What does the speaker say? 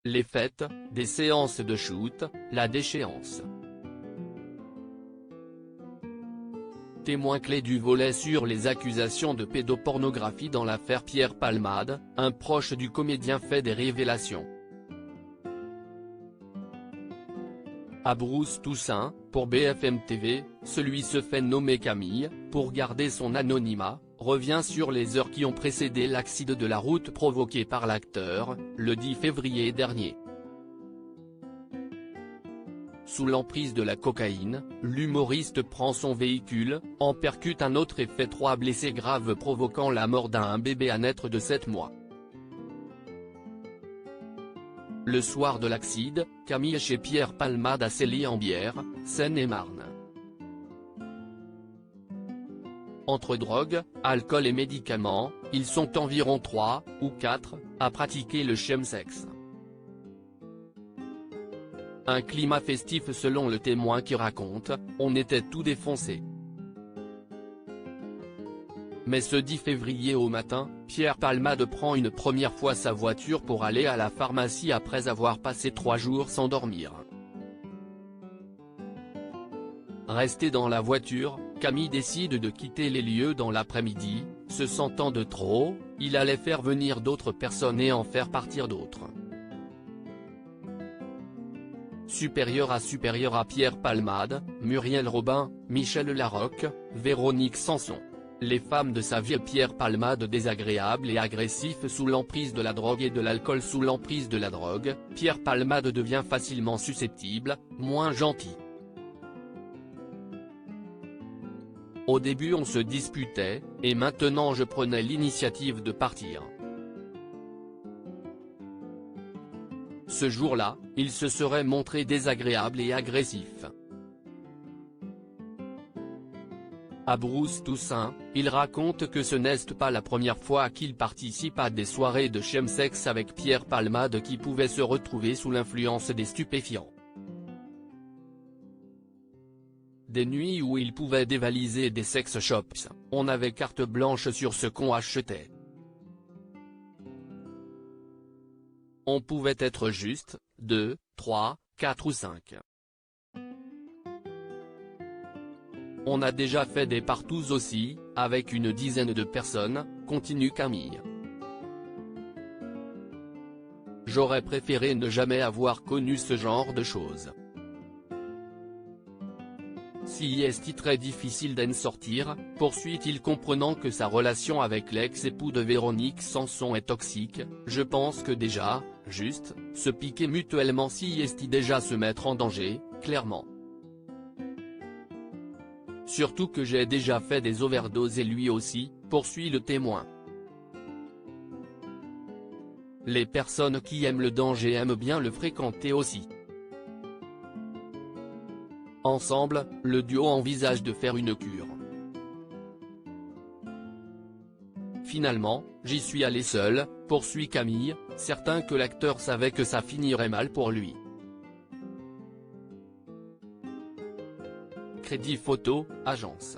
Les fêtes, des séances de shoot, la déchéance. Témoin clé du volet sur les accusations de pédopornographie dans l'affaire Pierre Palmade, un proche du comédien fait des révélations. À Bruce Toussaint, pour BFM TV, celui se fait nommer Camille, pour garder son anonymat, revient sur les heures qui ont précédé l'accident de la route provoqué par l'acteur, le 10 février dernier. Sous l'emprise de la cocaïne, l'humoriste prend son véhicule, en percute un autre et fait 3 blessés graves provoquant la mort d'un bébé à naître de 7 mois. Le soir de l'accident, Camille chez Pierre Palmade à Célie-en-Bière, Seine-et-Marne. Entre drogue, alcool et médicaments, ils sont environ 3 ou 4 à pratiquer le chemsex. Un climat festif selon le témoin qui raconte, on était tout défoncé. Mais ce 10 février au matin, Pierre Palmade prend une première fois sa voiture pour aller à la pharmacie après avoir passé 3 jours sans dormir. Resté dans la voiture, Camille décide de quitter les lieux dans l'après-midi, se sentant de trop, il allait faire venir d'autres personnes et en faire partir d'autres. Supérieur à Pierre Palmade, Muriel Robin, Michel Larocque, Véronique Sanson. Les femmes de sa vie. Pierre Palmade désagréable et agressif sous l'emprise de la drogue et de l'alcool. Sous l'emprise de la drogue, Pierre Palmade devient facilement susceptible, moins gentil. Au début on se disputait, et maintenant je prenais l'initiative de partir. Ce jour-là, il se serait montré désagréable et agressif. À Bruce Toussaint, il raconte que ce n'est pas la première fois qu'il participe à des soirées de chemsex avec Pierre Palmade qui pouvait se retrouver sous l'influence des stupéfiants. Des nuits où il pouvait dévaliser des sex shops, on avait carte blanche sur ce qu'on achetait. On pouvait être juste, 2, 3, 4 ou 5. On a déjà fait des partous aussi, avec une dizaine de personnes, continue Camille. J'aurais préféré ne jamais avoir connu ce genre de choses. Si est très difficile d'en sortir, poursuit-il comprenant que sa relation avec l'ex-époux de Véronique Sanson est toxique, je pense que déjà, juste, se piquer mutuellement si est déjà se mettre en danger, clairement. Surtout que j'ai déjà fait des overdoses et lui aussi, poursuit le témoin. Les personnes qui aiment le danger aiment bien le fréquenter aussi. Ensemble, le duo envisage de faire une cure. Finalement, j'y suis allé seul, poursuit Camille, certain que l'acteur savait que ça finirait mal pour lui. Crédit photo, agence.